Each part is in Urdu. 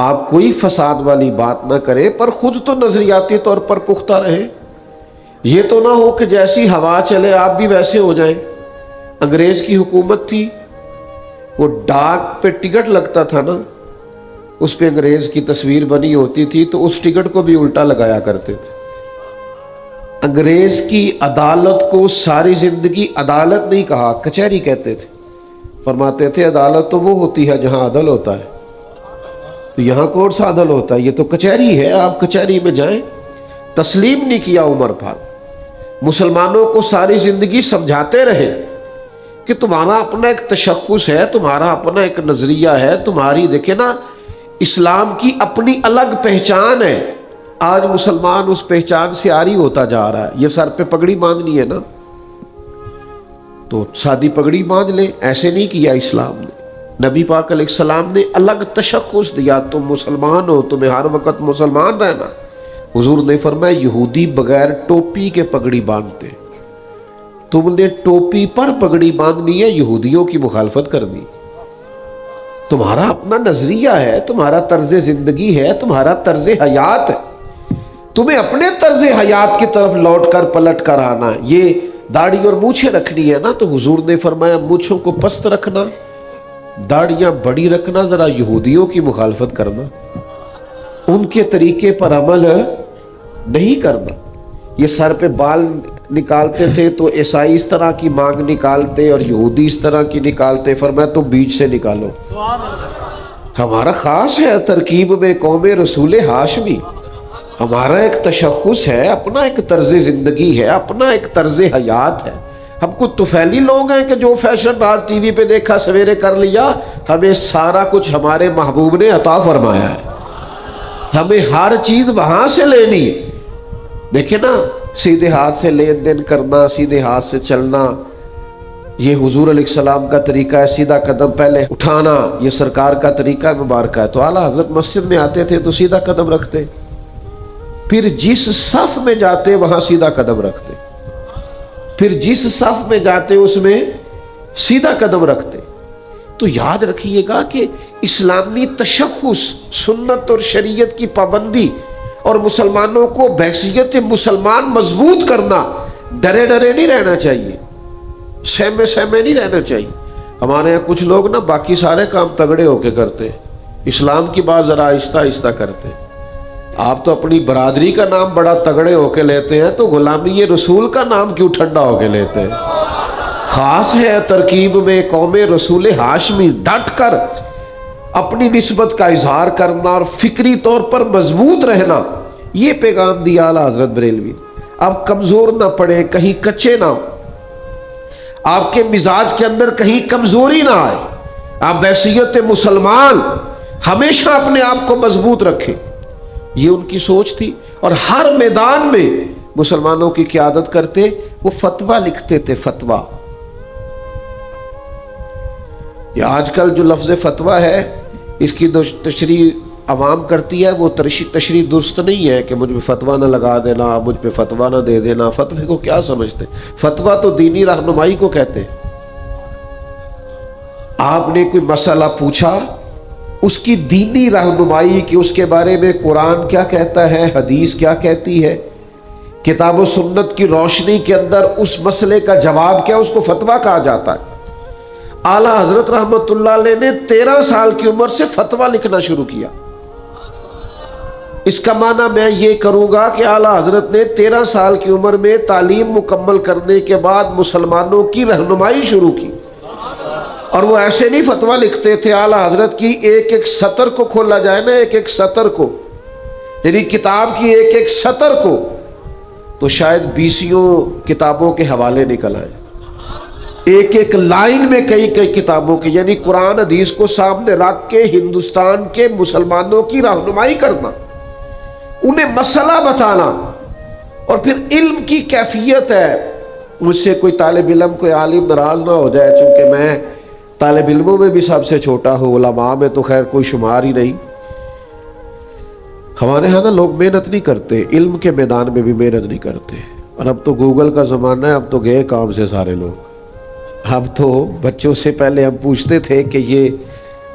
آپ کوئی فساد والی بات نہ کریں پر خود تو نظریاتی طور پر پختہ رہیں. یہ تو نہ ہو کہ جیسی ہوا چلے آپ بھی ویسے ہو جائیں. انگریز کی حکومت تھی, وہ ڈاک پہ ٹکٹ لگتا تھا نا, اس پہ انگریز کی تصویر بنی ہوتی تھی تو اس ٹکٹ کو بھی الٹا لگایا کرتے تھے. انگریز کی عدالت کو ساری زندگی عدالت نہیں کہا, کچہری کہتے تھے. فرماتے تھے عدالت تو وہ ہوتی ہے جہاں عدل ہوتا ہے, تو یہاں کون سا عدل ہوتا ہے, یہ تو کچہری ہے, آپ کچہری میں جائیں. تسلیم نہیں کیا عمر فاروق. مسلمانوں کو ساری زندگی سمجھاتے رہے کہ تمہارا اپنا ایک تشخص ہے, تمہارا اپنا ایک نظریہ ہے, تمہاری دیکھیں نا اسلام کی اپنی الگ پہچان ہے. آج مسلمان اس پہچان سے عاری ہوتا جا رہا ہے. یہ سر پہ پگڑی باندھنی ہے نا تو سادی پگڑی باندھ لیں, ایسے نہیں کیا اسلام نے. نبی پاک علیہ السلام نے الگ تشخص دیا, تم مسلمان ہو, تمہیں ہر وقت مسلمان رہنا. حضور نے فرمایا یہودی بغیر ٹوپی کے پگڑی باندھتے, تم نے ٹوپی پر پگڑی باندھنی ہے, یہودیوں کی مخالفت کرنی. تمہارا اپنا نظریہ ہے, تمہارا طرز زندگی ہے, تمہارا طرز حیات ہے, تمہیں اپنے طرز حیات کی طرف لوٹ کر پلٹ کر آنا. یہ داڑھی اور مونچھیں رکھنی ہے نا, تو حضور نے فرمایا مونچھوں کو پست رکھنا, داڑیاں بڑی رکھنا, ذرا یہودیوں کی مخالفت کرنا, ان کے طریقے پر عمل نہیں کرنا. یہ سر پہ بال نکالتے تھے تو عیسائی اس طرح کی مانگ نکالتے اور یہودی اس طرح کی نکالتے. فرمایا تو بیچ سے نکالو. ہمارا خاص ہے ترکیب میں قوم رسول ہاشمی, ہمارا ایک تشخص ہے, اپنا ایک طرز زندگی ہے, اپنا ایک طرز حیات ہے. ہم کو طفیلی لوگ ہیں کہ جو فیشن رات ٹی وی پہ دیکھا سویرے کر لیا. ہمیں سارا کچھ ہمارے محبوب نے عطا فرمایا ہے, ہمیں ہر چیز وہاں سے لینی. دیکھیں نا سیدھے ہاتھ سے لین دین کرنا, سیدھے ہاتھ سے چلنا, یہ حضور علیہ السلام کا طریقہ ہے. سیدھا قدم پہلے اٹھانا یہ سرکار کا طریقہ مبارکہ ہے. تو اعلیٰ حضرت مسجد میں آتے تھے تو سیدھا قدم رکھتے, پھر جس صف میں جاتے وہاں سیدھا قدم رکھتے, پھر جس صف میں جاتے اس میں سیدھا قدم رکھتے. تو یاد رکھیے گا کہ اسلامی تشخص, سنت اور شریعت کی پابندی اور مسلمانوں کو بحیثیت مسلمان مضبوط کرنا, ڈرے ڈرے نہیں رہنا چاہیے, سہمے سہمے نہیں رہنا چاہیے. ہمارے یہاں کچھ لوگ نا باقی سارے کام تگڑے ہو کے کرتے, اسلام کی بات ذرا آہستہ آہستہ کرتے. آپ تو اپنی برادری کا نام بڑا تگڑے ہو کے لیتے ہیں, تو غلامی رسول کا نام کیوں ٹھنڈا ہو کے لیتے ہیں. خاص ہے ترکیب میں قوم رسول ہاشمی, ڈٹ کر اپنی نسبت کا اظہار کرنا اور فکری طور پر مضبوط رہنا. یہ پیغام دیا اعلیٰ حضرت بریلوی. آپ کمزور نہ پڑے, کہیں کچے نہ ہو, آپ کے مزاج کے اندر کہیں کمزوری نہ آئے, آپ بحیثیت مسلمان ہمیشہ اپنے آپ کو مضبوط رکھیں. یہ ان کی سوچ تھی. اور ہر میدان میں مسلمانوں کی قیادت کرتے. وہ فتویٰ لکھتے تھے, فتویٰ. یہ آج کل جو لفظ فتویٰ ہے اس کی تشریح عوام کرتی ہے, وہ تشریح درست نہیں ہے کہ مجھ پہ فتویٰ نہ لگا دینا, مجھ پہ فتویٰ نہ دے دینا. فتوے کو کیا سمجھتے, فتویٰ تو دینی رہنمائی کو کہتے ہیں. آپ نے کوئی مسئلہ پوچھا, اس کی دینی رہنمائی کہ اس کے بارے میں قرآن کیا کہتا ہے, حدیث کیا کہتی ہے, کتاب و سنت کی روشنی کے اندر اس مسئلے کا جواب کیا, اس کو فتویٰ کہا جاتا ہے. اعلیٰ حضرت رحمت اللہ علیہ نے 13 سال کی عمر سے فتویٰ لکھنا شروع کیا. اس کا معنی میں یہ کروں گا کہ اعلیٰ حضرت نے 13 سال کی عمر میں تعلیم مکمل کرنے کے بعد مسلمانوں کی رہنمائی شروع کی. اور وہ ایسے نہیں فتویٰ لکھتے تھے, اعلیٰ حضرت کی ایک ایک سطر کو کھولا جائے نا, ایک ایک سطر کو, یعنی کتاب کی ایک ایک سطر کو, تو شاید 20 کتابوں کے حوالے نکل آئے. ایک ایک لائن میں کئی کئی کتابوں کے, یعنی قرآن حدیث کو سامنے رکھ کے ہندوستان کے مسلمانوں کی رہنمائی کرنا, انہیں مسئلہ بتانا. اور پھر علم کی کیفیت ہے. مجھ سے کوئی طالب علم, کوئی عالم ناراض نہ ہو جائے, چونکہ میں طالب علموں میں بھی سب سے چھوٹا ہوں, علماء میں تو خیر کوئی شمار ہی نہیں. ہمارے ہاں نا لوگ محنت نہیں کرتے, علم کے میدان میں بھی محنت نہیں کرتے. اور اب تو گوگل کا زمانہ ہے, اب تو گئے کام سے سارے لوگ. اب تو بچوں سے پہلے ہم پوچھتے تھے کہ یہ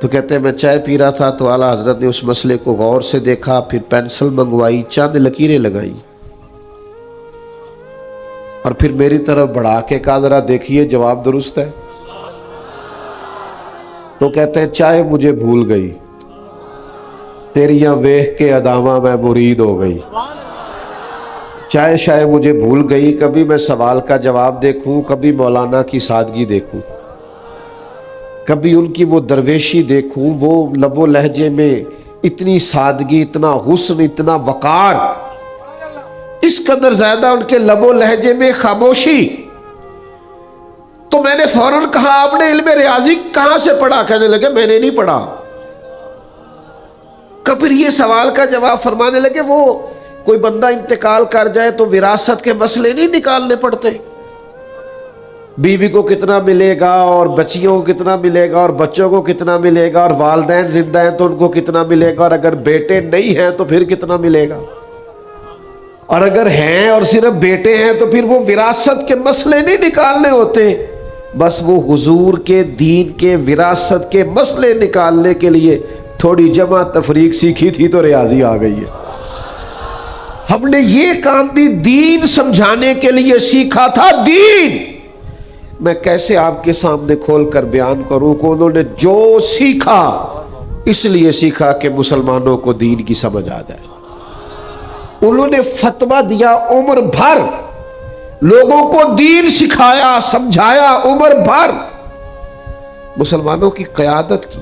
تو کہتے ہیں میں چائے پی رہا تھا تو اعلیٰ حضرت نے اس مسئلے کو غور سے دیکھا، پھر پینسل منگوائی، چند لکیریں لگائی اور پھر میری طرف بڑھا کے کہا ذرا دیکھیے جواب درست ہے؟ تو کہتے ہیں چائے مجھے بھول گئی، تیریاں ویکھ کے اداواں میں مرید ہو گئی۔ چائے شائے مجھے بھول گئی، کبھی میں سوال کا جواب دیکھوں، کبھی مولانا کی سادگی دیکھوں، کبھی ان کی وہ درویشی دیکھوں، وہ لب و لہجے میں اتنی سادگی، اتنا حسن، اتنا وقار، اس قدر زیادہ ان کے لب و لہجے میں خاموشی۔ تو میں نے فوراً کہا آپ نے علم ریاضی کہاں سے پڑھا؟ کہنے لگے میں نے نہیں پڑھا۔ پھر یہ سوال کا جواب فرمانے لگے وہ کوئی بندہ انتقال کر جائے تو وراثت کے مسئلے نہیں نکالنے پڑتے، بیوی کو کتنا ملے گا اور بچیوں کو کتنا ملے گا اور بچوں کو کتنا ملے گا، اور والدین زندہ ہیں تو ان کو کتنا ملے گا، اور اگر بیٹے نہیں ہیں تو پھر کتنا ملے گا، اور اگر ہیں اور صرف بیٹے ہیں تو پھر وہ وراثت کے مسئلے نہیں نکالنے ہوتے۔ بس وہ حضور کے دین کے وراثت کے مسئلے نکالنے کے لیے تھوڑی جمع تفریق سیکھی تھی تو ریاضی آ گئی ہے۔ ہم نے یہ کام بھی دین سمجھانے کے لیے سیکھا تھا۔ دین میں کیسے آپ کے سامنے کھول کر بیان کروں کہ انہوں نے جو سیکھا اس لیے سیکھا کہ مسلمانوں کو دین کی سمجھ آ جائے۔ انہوں نے فتویٰ دیا عمر بھر، لوگوں کو دین سکھایا، سمجھایا عمر بھر، مسلمانوں کی قیادت کی۔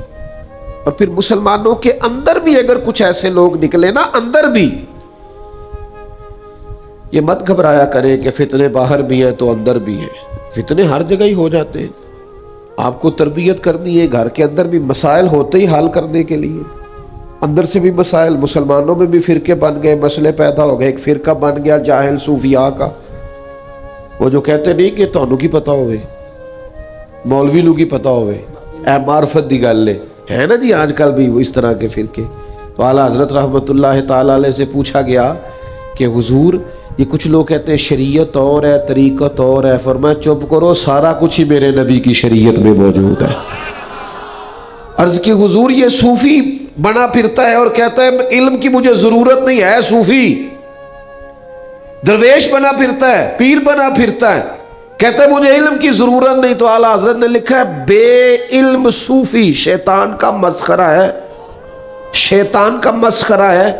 اور پھر مسلمانوں کے اندر بھی اگر کچھ ایسے لوگ نکلے نا، اندر بھی، یہ مت گھبرایا کریں کہ فتنے باہر بھی ہیں تو اندر بھی ہیں، فتنے ہر جگہ ہی ہو جاتے ہیں۔ آپ کو تربیت کرنی ہے، گھر کے اندر بھی مسائل ہوتے ہی حل کرنے کے لیے، اندر سے بھی مسائل، مسلمانوں میں بھی فرقے بن گئے، مسئلے پیدا ہو گئے۔ ایک فرقہ بن گیا جاہل صوفیاء کا، وہ جو کہتے نہیں کہ تانوں کی پتہ ہوئے، مولوی لوگ کی پتہ ہوئے، اے معرفت دی گل ہے نا جی، آج کل بھی وہ اس طرح کے فرقے۔ تو اعلیٰ حضرت رحمت اللہ تعالیٰ علیہ سے پوچھا گیا کہ حضور یہ کچھ لوگ کہتے ہیں شریعت اور ہے، طریقت اور ہے۔ فرمایا چپ کرو، سارا کچھ ہی میرے نبی کی شریعت میں موجود ہے۔ عرض کی حضور یہ صوفی بنا پھرتا ہے اور کہتا ہے علم کی مجھے ضرورت نہیں ہے، صوفی درویش بنا پھرتا ہے، پیر بنا پھرتا ہے، کہتا ہے مجھے علم کی ضرورت نہیں۔ تو اعلیٰ حضرت نے لکھا ہے بے علم صوفی شیطان کا مسخرہ ہے، شیطان کا مسخرہ ہے،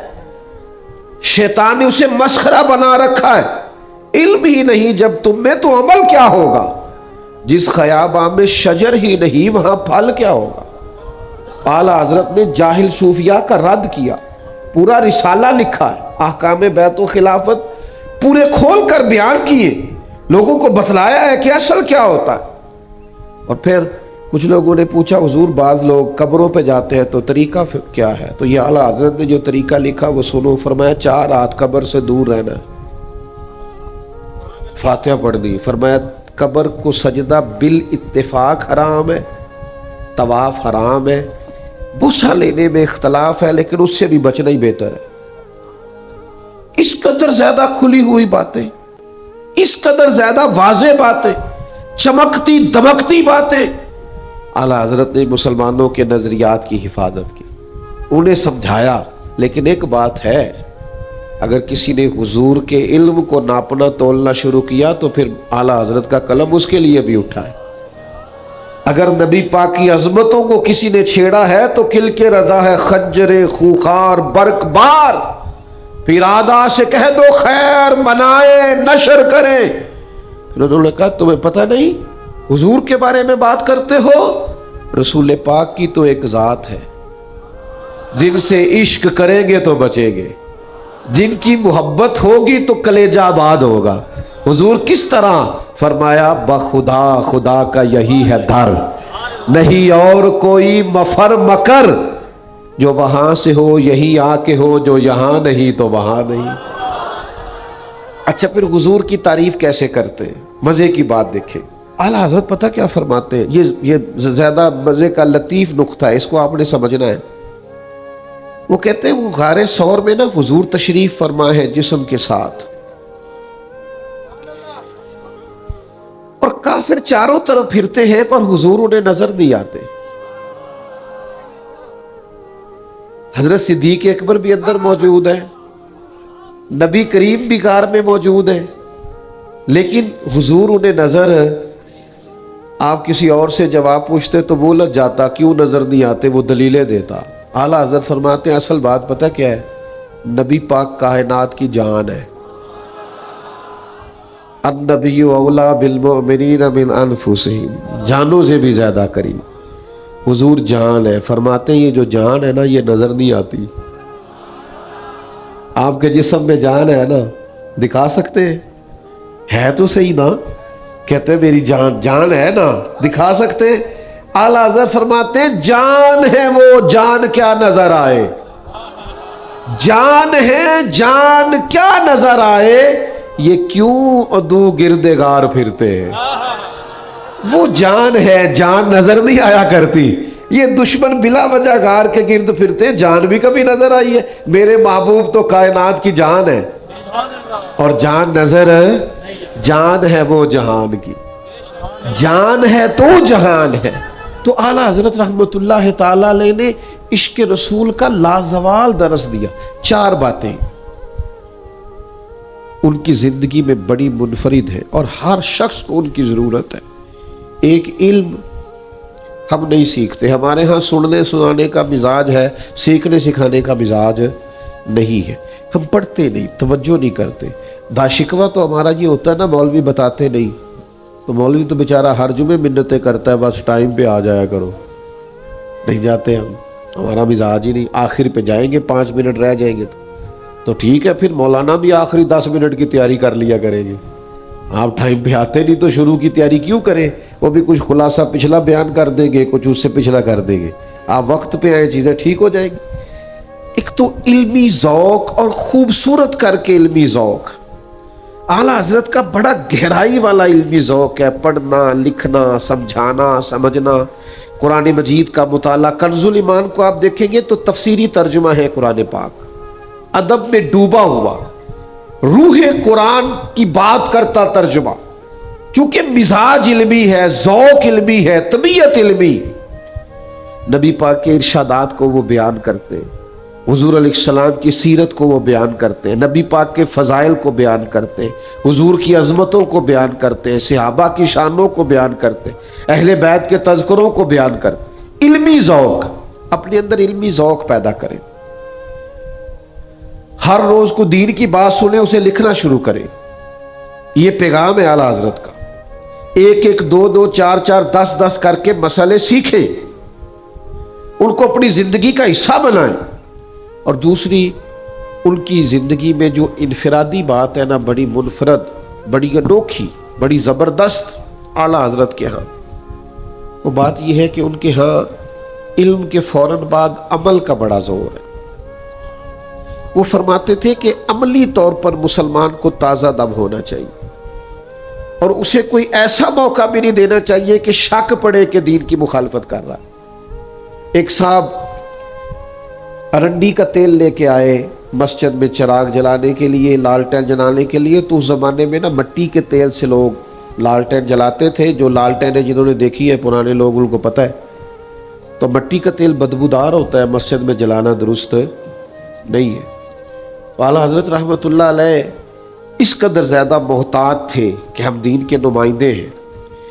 شیطان نے اسے مسخرہ بنا رکھا ہے۔ علم ہی نہیں جب تم میں تو عمل کیا ہوگا؟ جس خیاباں میں شجر ہی نہیں وہاں پھل کیا ہوگا؟ اعلیٰ حضرت نے جاہل صوفیاء کا رد کیا، پورا رسالہ لکھا ہے، احکام بیعت و خلافت پورے کھول کر بیان کیے، لوگوں کو بتلایا ہے کہ اصل کیا ہوتا ہے۔ اور پھر کچھ لوگوں نے پوچھا حضور بعض لوگ قبروں پہ جاتے ہیں تو طریقہ کیا ہے؟ تو یہ اعلیٰ حضرت نے جو طریقہ لکھا وہ سنو۔ فرمایا 4 ہاتھ قبر سے دور رہنا، فاتحہ پڑھنی۔ فرمایا قبر کو سجدہ بالاتفاق حرام ہے، طواف حرام ہے، بوسہ لینے میں اختلاف ہے لیکن اس سے بھی بچنا ہی بہتر ہے۔ اس قدر زیادہ کھلی ہوئی باتیں، اس قدر زیادہ واضح باتیں، چمکتی دمکتی باتیں۔ اعلیٰ حضرت نے مسلمانوں کے نظریات کی حفاظت کی، انہیں سمجھایا۔ لیکن ایک بات ہے، اگر کسی نے حضور کے علم کو ناپنا تولنا شروع کیا تو پھر اعلیٰ حضرت کا قلم اس کے لیے بھی اٹھا ہے۔ اگر نبی پاک کی عظمتوں کو کسی نے چھیڑا ہے تو کل کے رضا ہے خنجر خوخار برق بار، پھر آدھا سے کہہ دو خیر منائے نشر کریں۔ پھر انہوں نے کہا تمہیں پتہ نہیں حضور کے بارے میں بات کرتے ہو؟ رسول پاک کی تو ایک ذات ہے، جن سے عشق کریں گے تو بچیں گے، جن کی محبت ہوگی تو کلیجہ آباد ہوگا۔ حضور کس طرح؟ فرمایا بخدا خدا کا یہی ہے در، نہیں اور کوئی مفر مکر، جو وہاں سے ہو یہی آ کے ہو، جو یہاں نہیں تو وہاں نہیں۔ اچھا پھر حضور کی تعریف کیسے کرتے ہیں؟ مزے کی بات دیکھیں، اعلیٰ حضرت پتہ کیا فرماتے ہیں؟ یہ زیادہ مزے کا لطیف نقطہ ہے، اس کو آپ نے سمجھنا ہے۔ وہ کہتے ہیں وہ غار ثور میں نا حضور تشریف فرما ہے جسم کے ساتھ، اور کافر چاروں طرف پھرتے ہیں پر حضور انہیں نظر نہیں آتے۔ حضرت صدیق اکبر بھی اندر موجود ہے، نبی کریم بھی غار میں موجود ہے، لیکن حضور انہیں نظر، آپ کسی اور سے جواب پوچھتے تو وہ لگ جاتا کیوں نظر نہیں آتے، وہ دلیلیں دیتا۔ اعلیٰ حضرت فرماتے ہیں اصل بات پتہ کیا ہے، نبی پاک کائنات کی جان ہے۔ النبی اولا بالمؤمنین من انفسہم، جانوں سے بھی زیادہ قریب حضور جان ہے۔ فرماتے ہیں یہ جو جان ہے نا یہ نظر نہیں آتی۔ آپ کے جسم میں جان ہے نا، دکھا سکتے ہیں؟ ہے تو صحیح نا، کہتے ہیں میری جان، جان ہے نا، دکھا سکتے ہیں؟ اعلیٰ حضرت فرماتے ہیں جان ہے وہ، جان کیا نظر آئے، جان ہے جان کیا نظر آئے، یہ کیوں ادو گرد غار پھرتے ہیں؟ وہ جان ہے، جان نظر نہیں آیا کرتی، یہ دشمن بلا وجہ غار کے گرد پھرتے ہیں، جان بھی کبھی نظر آئی ہے؟ میرے محبوب تو کائنات کی جان ہے، اور جان نظر ہے، جان ہے وہ جہان کی، جان ہے تو جہان ہے۔ تو اعلیٰ حضرت رحمت اللہ تعالیٰ علیہ نے عشق رسول کا لازوال درس دیا۔ 4 باتیں ان کی زندگی میں بڑی منفرد ہے اور ہر شخص کو ان کی ضرورت ہے۔ ایک علم ہم نہیں سیکھتے، ہمارے ہاں سننے سنانے کا مزاج ہے، سیکھنے سکھانے کا مزاج نہیں ہے، ہم پڑھتے نہیں، توجہ نہیں کرتے۔ داشکوہ تو ہمارا یہ ہوتا ہے نا، مولوی بتاتے نہیں، تو مولوی تو بیچارہ ہر جمعے منتیں کرتا ہے بس ٹائم پہ آ جایا کرو، نہیں جاتے ہم، ہمارا مزاج ہی نہیں۔ آخر پہ جائیں گے 5 منٹ رہ جائیں گے تو ٹھیک ہے، پھر مولانا بھی آخری 10 منٹ کی تیاری کر لیا کریں گے۔ آپ ٹائم پہ آتے نہیں تو شروع کی تیاری کیوں کریں؟ وہ بھی کچھ خلاصہ پچھلا بیان کر دیں گے، کچھ اس سے پچھلا کر دیں گے۔ آپ وقت پہ آئیں چیزیں ٹھیک ہو جائیں گی۔ ایک تو علمی ذوق اور خوبصورت کر کے علمی ذوق، اعلیٰ حضرت کا بڑا گہرائی والا علمی ذوق ہے، پڑھنا لکھنا سمجھانا سمجھنا، قرآن مجید کا مطالعہ۔ کنز الایمان کو آپ دیکھیں گے تو تفسیری ترجمہ ہے قرآن پاک، ادب میں ڈوبا ہوا، روح قرآن کی بات کرتا ترجمہ، کیونکہ مزاج علمی ہے، ذوق علمی ہے، طبیعت علمی۔ نبی پاک کے ارشادات کو وہ بیان کرتے ہیں، حضور علیہ السلام کی سیرت کو وہ بیان کرتے ہیں، نبی پاک کے فضائل کو بیان کرتے ہیں، حضور کی عظمتوں کو بیان کرتے ہیں، صحابہ کی شانوں کو بیان کرتے ہیں، اہل بیت کے تذکروں کو بیان کرتے ہیں۔ علمی ذوق، اپنے اندر علمی ذوق پیدا کریں، ہر روز کو دین کی بات سنیں، اسے لکھنا شروع کریں۔ یہ پیغام ہے اعلیٰ حضرت کا۔ 1 2 2 4 4 10 10 کر کے مسئلے سیکھیں، ان کو اپنی زندگی کا حصہ بنائیں۔ اور دوسری، ان کی زندگی میں جو انفرادی بات ہے نا، بڑی منفرد، بڑی انوکھی، بڑی زبردست اعلیٰ حضرت کے ہاں، وہ بات یہ ہے کہ ان کے ہاں علم کے فوراً بعد عمل کا بڑا زور ہے۔ وہ فرماتے تھے کہ عملی طور پر مسلمان کو تازہ دم ہونا چاہیے، اور اسے کوئی ایسا موقع بھی نہیں دینا چاہیے کہ شک پڑے کہ دین کی مخالفت کر رہا ہے۔ ایک صاحب ارنڈی کا تیل لے کے آئے مسجد میں چراغ جلانے کے لیے، لالٹین جلانے کے لیے، تو اس زمانے میں نا مٹی کے تیل سے لوگ لالٹین جلاتے تھے۔ جو لالٹینیں جنہوں نے دیکھی ہے پرانے لوگ ان کو پتہ ہے، تو مٹی کا تیل بدبودار ہوتا ہے، مسجد میں جلانا درست نہیں ہے۔ اعلیٰ حضرت رحمت اللہ علیہ اس قدر زیادہ محتاط تھے کہ ہم دین کے نمائندے ہیں۔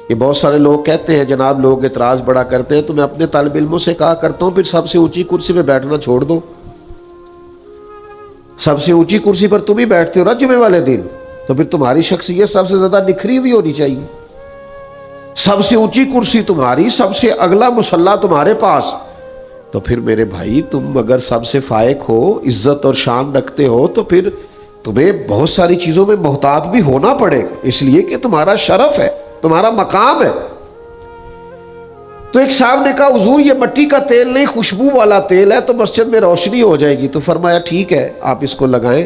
یہ بہت سارے لوگ کہتے ہیں، جناب لوگ اعتراض بڑا کرتے ہیں، تو میں اپنے طالب علموں سے کہا کرتا ہوں پھر سب سے اونچی کرسی پہ بیٹھنا چھوڑ دو، سب سے اونچی کرسی پر تم ہی بیٹھتے ہو نا جمعے والے دن، تو پھر تمہاری شخصیت سب سے زیادہ نکھری ہوئی ہونی چاہیے، سب سے اونچی کرسی تمہاری، سب سے اگلا مصلی تمہارے پاس، تو پھر میرے بھائی تم اگر سب سے فائق ہو، عزت اور شان رکھتے ہو، تو پھر تمہیں بہت ساری چیزوں میں محتاط بھی ہونا پڑے گا، اس لیے کہ تمہارا شرف ہے، تمہارا مقام ہے۔ تو ایک صاحب نے کہا حضور یہ مٹی کا تیل نہیں، خوشبو والا تیل ہے، تو مسجد میں روشنی ہو جائے گی۔ تو فرمایا ٹھیک ہے، آپ اس کو لگائیں،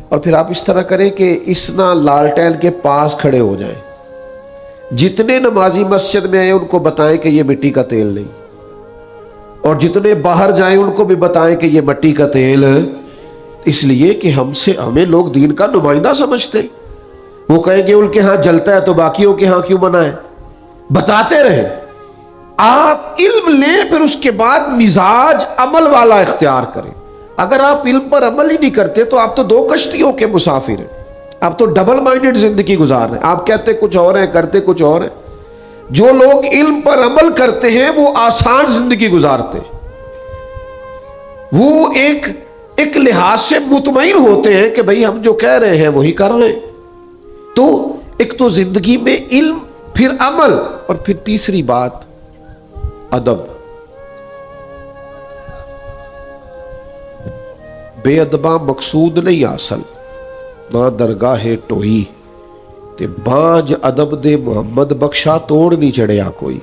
اور پھر آپ اس طرح کریں کہ اس نہ لالٹین کے پاس کھڑے ہو جائیں، جتنے نمازی مسجد میں آئے ان کو بتائیں کہ یہ مٹی کا تیل نہیں، اور جتنے باہر جائیں ان کو بھی بتائیں کہ یہ مٹی کا تیل، اس لیے کہ ہمیں لوگ دین کا نمائندہ سمجھتے ہیں۔ وہ کہیں گے ان کے ہاں جلتا ہے تو باقیوں کے ہاں کیوں منع ہے؟ بتاتے رہیں، آپ علم لیں، پھر اس کے بعد مزاج عمل والا اختیار کریں۔ اگر آپ علم پر عمل ہی نہیں کرتے تو آپ تو دو کشتیوں کے مسافر ہیں، آپ تو ڈبل مائنڈڈ زندگی گزار رہے ہیں، آپ کہتے کچھ اور ہیں کرتے کچھ اور ہیں۔ جو لوگ علم پر عمل کرتے ہیں وہ آسان زندگی گزارتے ہیں، وہ ایک لحاظ سے مطمئن ہوتے ہیں کہ بھئی ہم جو کہہ رہے ہیں وہی کر رہے ہیں۔ تو ایک تو زندگی میں علم، پھر عمل، اور پھر تیسری بات ادب۔ بے ادباں مقصود نہیں اصل، نہ درگاہ ٹوئی تے بانج ادب دے محمد بخشا توڑ نہیں چڑھیا کوئی۔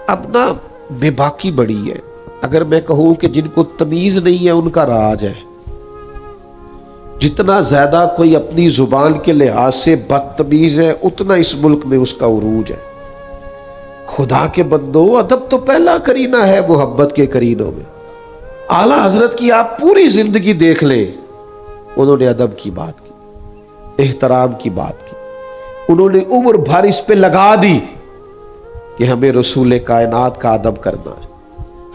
اب نا بے باکی بڑی ہے، اگر میں کہوں کہ جن کو تمیز نہیں ہے ان کا راج ہے۔ جتنا زیادہ کوئی اپنی زبان کے لحاظ سے بدتمیز ہے اتنا اس ملک میں اس کا عروج ہے۔ خدا کے بندو، ادب تو پہلا کرینہ ہے محبت کے کرینوں میں۔ اعلیٰ حضرت کی آپ پوری زندگی دیکھ لیں، انہوں نے ادب کی بات کی، احترام کی بات کی، انہوں نے عمر بھر اس پہ لگا دی کہ ہمیں رسول کائنات کا ادب کرنا ہے،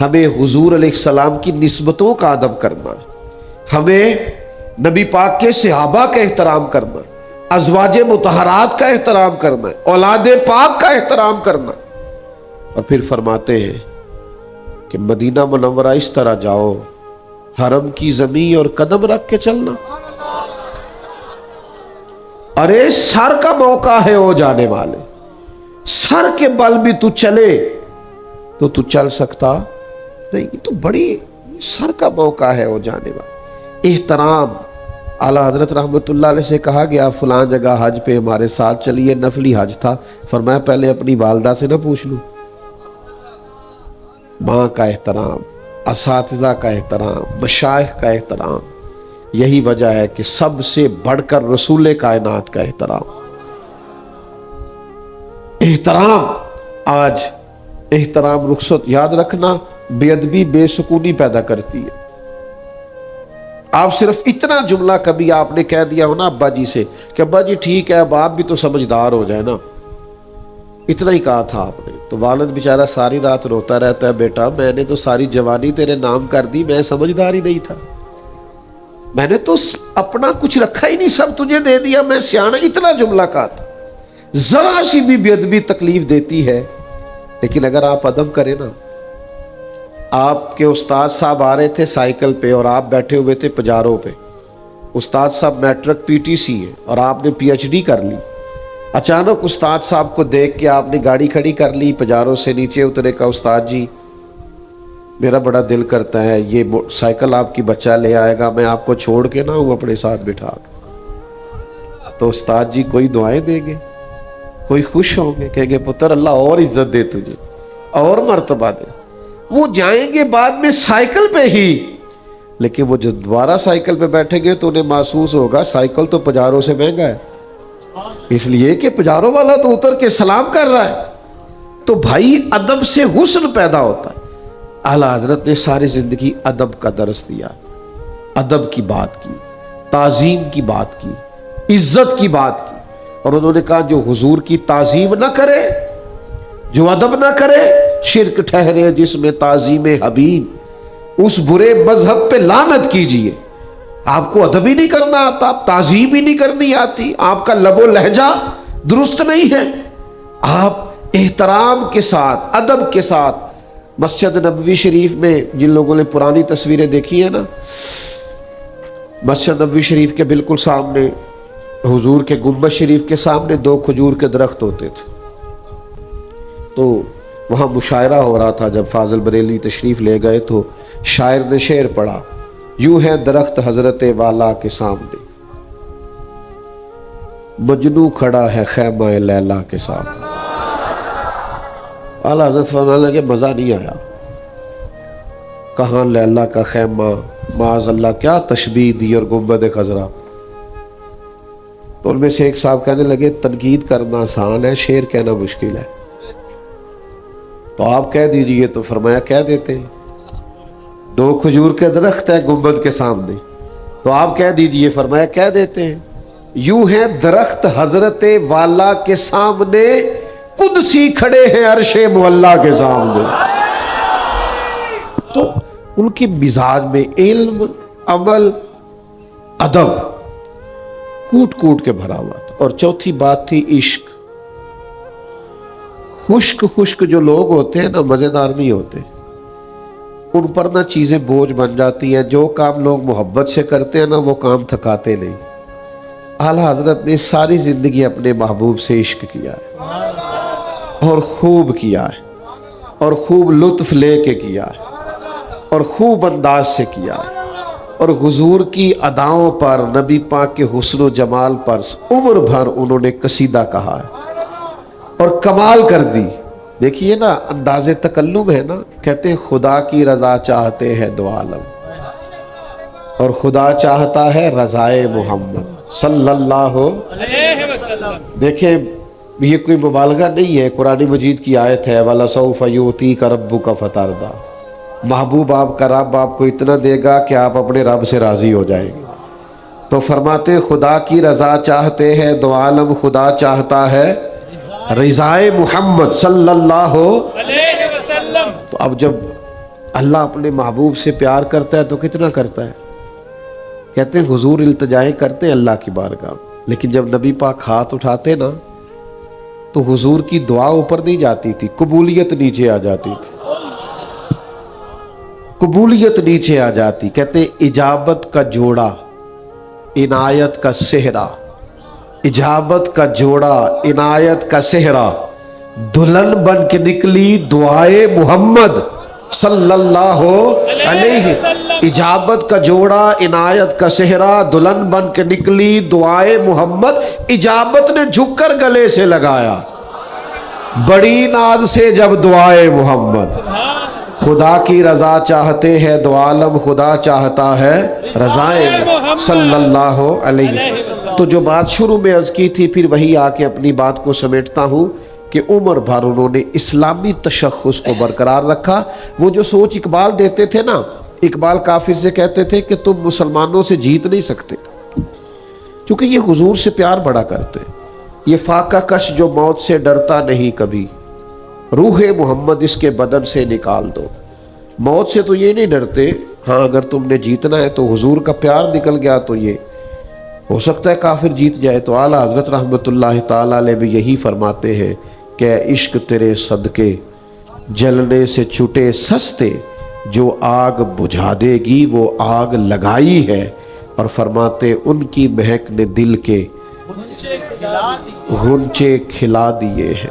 ہمیں حضور علیہ السلام کی نسبتوں کا ادب کرنا ہے، ہمیں نبی پاک کے صحابہ کا احترام کرنا ہے، ازواج مطہرات کا احترام کرنا ہے، اولاد پاک کا احترام کرنا ہے۔ اور پھر فرماتے ہیں کہ مدینہ منورہ اس طرح جاؤ، حرم کی زمین اور قدم رکھ کے چلنا۔ ارے سر کا موقع ہے او جانے والے، سر کے بل بھی تو چلے تو تو چل سکتا نہیں، تو بڑی سر کا موقع ہے او جانے والے۔ احترام۔ اعلیٰ حضرت رحمت اللہ علیہ سے کہا گیا فلاں جگہ حج پہ ہمارے ساتھ چلیے، نفلی حج تھا، فرمایا پہلے اپنی والدہ سے نہ پوچھ لوں۔ ماں کا احترام، اساتذہ کا احترام، مشائخ کا احترام، یہی وجہ ہے کہ سب سے بڑھ کر رسول کائنات کا احترام۔ احترام، آج احترام رخصت، یاد رکھنا بے ادبی بے سکونی پیدا کرتی ہے۔ آپ صرف اتنا جملہ کبھی آپ نے کہہ دیا ہو نا ابا جی سے کہ ابا جی ٹھیک ہے اب آپ بھی تو سمجھدار ہو جائے نا، اتنا ہی کہا تھا آپ نے، تو والد بیچارہ ساری رات روتا رہتا ہے، بیٹا میں نے تو ساری جوانی تیرے نام کر دی، میں سمجھدار ہی نہیں تھا، میں نے تو اپنا کچھ رکھا ہی نہیں، سب تجھے دے دیا، میں سیانا، اتنا جملہ کہا تھا۔ ذرا سی بھی بے ادبی تکلیف دیتی ہے، لیکن اگر آپ ادب کریں نا، آپ کے استاد صاحب آ رہے تھے سائیکل پہ اور آپ بیٹھے ہوئے تھے پجاروں پہ، استاد صاحب میٹرک پی ٹی سی ہے اور آپ نے پی ایچ ڈی کر لی، اچانک استاد صاحب کو دیکھ کے آپ نے گاڑی کھڑی کر لی، پجاروں سے نیچے اترے، کا استاد جی میرا بڑا دل کرتا ہے یہ سائیکل آپ کی بچہ لے آئے گا، میں آپ کو چھوڑ کے نہ ہوں اپنے ساتھ بٹھا کے۔ تو استاد جی کوئی دعائیں دیں گے، کوئی خوش ہوں گے، کہیں گے پتر اللہ اور عزت دے تجھے اور مرتبہ دے۔ وہ جائیں گے بعد میں سائیکل پہ ہی، لیکن وہ جب دوبارہ سائیکل پہ بیٹھیں گے تو انہیں محسوس ہوگا سائیکل تو پجاروں سے مہنگا ہے، اس لیے کہ پجاروں والا تو اتر کے سلام کر رہا ہے۔ تو بھائی ادب سے حسن پیدا ہوتا ہے۔ اعلیٰ حضرت نے ساری زندگی ادب کا درس دیا، ادب کی بات کی، تعظیم کی بات کی، عزت کی بات کی، اور انہوں نے کہا جو حضور کی تعظیم نہ کرے، جو ادب نہ کرے، شرک ٹھہرے جس میں تعظیم حبیب، اس برے مذہب پہ لعنت کیجئے۔ آپ کو ادب ہی نہیں کرنا آتا، تعظیم ہی نہیں کرنی آتی، آپ کا لب و لہجہ درست نہیں ہے، آپ احترام کے ساتھ ادب کے ساتھ۔ مسجد نبوی شریف میں جن لوگوں نے پرانی تصویریں دیکھی ہیں نا، مسجد نبوی شریف کے بالکل سامنے، حضور کے گنبد شریف کے سامنے 2 کھجور کے درخت ہوتے تھے، تو وہاں مشاعرہ ہو رہا تھا۔ جب فاضل بریلوی تشریف لے گئے تو شاعر نے شعر پڑھا، یوں ہے درخت حضرت والا کے سامنے، مجنو کھڑا ہے خیمہ لیلا کے سامنے۔ اعلیٰ حضرت فرمانے لگے مزہ نہیں آیا، کہاں لیلا کا خیمہ، معاذ اللہ کیا تشبیہ دی، اور گنبد خضرا۔ تو ان میں سے ایک صاحب کہنے لگے تنقید کرنا آسان ہے، شعر کہنا مشکل ہے، تو آپ کہہ دیجئے۔ تو فرمایا کہہ دیتے ہیں، 2 کھجور کے درخت ہیں گنبد کے سامنے، تو آپ کہہ دیجئے۔ فرمایا کہہ دیتے ہیں، یوں ہے درخت حضرت والا کے سامنے، قدسی کھڑے ہیں عرش معلا کے سامنے۔ تو ان کے مزاج میں علم، عمل، ادب کوٹ کوٹ کے بھرا ہوا تھا۔ اور چوتھی بات تھی عشق۔ خشک جو لوگ ہوتے ہیں نا مزیدار نہیں ہوتے، ان پر نہ چیزیں بوجھ بن جاتی ہیں۔ جو کام لوگ محبت سے کرتے ہیں نا وہ کام تھکاتے نہیں۔ اعلیٰ حضرت نے ساری زندگی اپنے محبوب سے عشق کیا ہے، اور خوب کیا ہے، اور خوب لطف لے کے کیا ہے، اور خوب انداز سے کیا ہے، اور حضور کی اداؤں پر، نبی پاک کے حسن و جمال پر عمر بھر انہوں نے قصیدہ کہا ہے اور کمال کر دی۔ دیکھیے نا انداز تکلم ہے نا، کہتے ہیں خدا کی رضا چاہتے ہیں دو عالم، اور خدا چاہتا ہے رضائے محمد صلی اللہ علیہ وسلم۔ دیکھیں یہ کوئی مبالغہ نہیں ہے، قرآن مجید کی آیت ہے وَلَسَوْفَ يُؤْتِيكَ رَبُّكَ فَتَرْضَىٰ۔ محبوب آپ کا رب آپ کو اتنا دے گا کہ آپ اپنے رب سے راضی ہو جائیں گے۔ تو فرماتے خدا کی رضا چاہتے ہیں دو عالم، خدا چاہتا ہے رضائے محمد صلی اللہ علیہ وسلم۔ تو اب جب اللہ اپنے محبوب سے پیار کرتا ہے تو کتنا کرتا ہے؟ کہتے ہیں حضور التجائیں کرتے ہیں اللہ کی بارگاہ، لیکن جب نبی پاک ہاتھ اٹھاتے نا تو حضور کی دعا اوپر نہیں جاتی تھی، قبولیت نیچے آ جاتی تھی، قبولیت نیچے آ جاتی۔ کہتے ہیں اجابت کا جوڑا عنایت کا صحرا، اجابت کا جوڑا عنایت کا صحرا، دلہن بن کے نکلی دعائے محمد صلی اللہ علیہ وسلم۔ اجابت کا جوڑا عنایت کا صحرا، دلہن بن کے نکلی دعائے محمد، اجابت نے جھک کر گلے سے لگایا بڑی ناز سے جب دعائے محمد۔ خدا کی رضا چاہتے ہیں دو عالم، خدا چاہتا ہے رضائے صلی اللہ علیہ وسلم۔ تو جو بات شروع میں عرض کی تھی پھر وہی آ کے اپنی بات کو سمیٹتا ہوں کہ عمر بھر انہوں نے اسلامی تشخص کو برقرار رکھا۔ وہ جو سوچ اقبال دیتے تھے نا، اقبال کافر سے کہتے تھے کہ تم مسلمانوں سے جیت نہیں سکتے، کیونکہ یہ حضور سے پیار بڑا کرتے، یہ فاقہ کش جو موت سے ڈرتا نہیں کبھی، روح محمد اس کے بدن سے نکال دو۔ موت سے تو یہ نہیں ڈرتے، ہاں اگر تم نے جیتنا ہے تو حضور کا پیار نکل گیا تو یہ ہو سکتا ہے کافر جیت جائے۔ تو اعلیٰ حضرت رحمت اللہ تعالیٰ علیہ بھی یہی فرماتے ہیں کہ عشق تیرے صدقے جلنے سے چھٹے سستے، جو آگ بجھا دے گی وہ آگ لگائی ہے، اور فرماتے ان کی مہک نے دل کے غنچے کھلا دیے ہیں،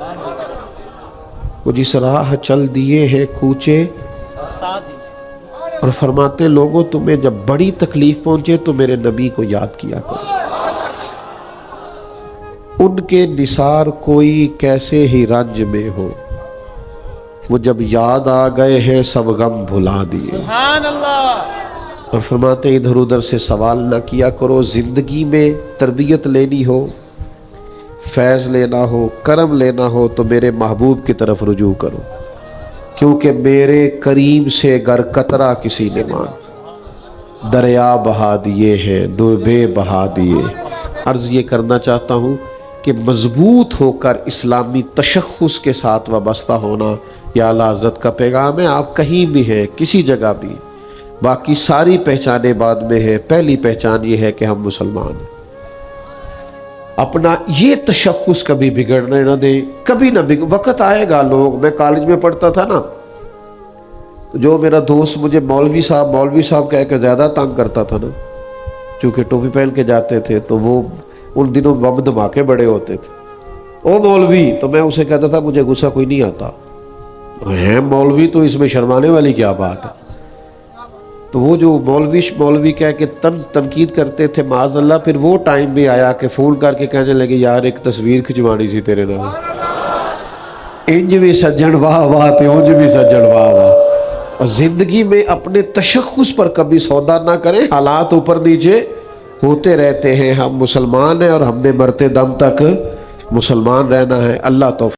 وہ جس راہ چل دیے ہیں کوچے۔ اور فرماتے لوگوں تمہیں جب بڑی تکلیف پہنچے تو میرے نبی کو یاد کیا کرو، ان کے نثار کوئی کیسے ہی رنج میں ہو، وہ جب یاد آ گئے ہیں سب غم بھلا دیے۔ سبحان اللہ۔ اور فرماتے ادھر ادھر سے سوال نہ کیا کرو، زندگی میں تربیت لینی ہو، فیض لینا ہو، کرم لینا ہو تو میرے محبوب کی طرف رجوع کرو، کیونکہ میرے کریم سے گر قطرہ کسی نے مان، دریا بہا دیے ہیں دربے بہا دیے۔ عرض یہ کرنا چاہتا ہوں کہ مضبوط ہو کر اسلامی تشخص کے ساتھ وابستہ ہونا یہ اعلیٰ حضرت کا پیغام ہے۔ آپ کہیں بھی ہیں، کسی جگہ بھی، باقی ساری پہچانیں بعد میں ہے، پہلی پہچان یہ ہے کہ ہم مسلمان ہیں۔ اپنا یہ تشخص کبھی بگڑنے نہ دیں، کبھی نہ وقت آئے گا لوگ، میں کالج میں پڑھتا تھا نا، جو میرا دوست مجھے مولوی صاحب کہہ کے زیادہ تنگ کرتا تھا نا، چونکہ ٹوپی پہن کے جاتے تھے تو وہ ان دنوں بم دھماکے بڑے ہوتے تھے، او مولوی، تو میں اسے کہتا تھا مجھے غصہ کوئی نہیں آتا، ہے مولوی تو اس میں شرمانے والی کیا بات ہے۔ تو وہ جو مولوی کہہ کے تنقید کرتے تھے معاذ اللہ، پھر وہ ٹائم بھی آیا کہ فون کر کے کہنے لگے یار ایک تصویر کھچوانی تھی تیرے نام، انج بھی سجن واہ واہ تے انج بھی سجن واہ واہ۔ اور زندگی میں اپنے تشخص پر کبھی سودا نہ کریں، حالات اوپر نیچے ہوتے رہتے ہیں، ہم مسلمان ہیں اور ہم نے مرتے دم تک مسلمان رہنا ہے۔ اللہ توفیق۔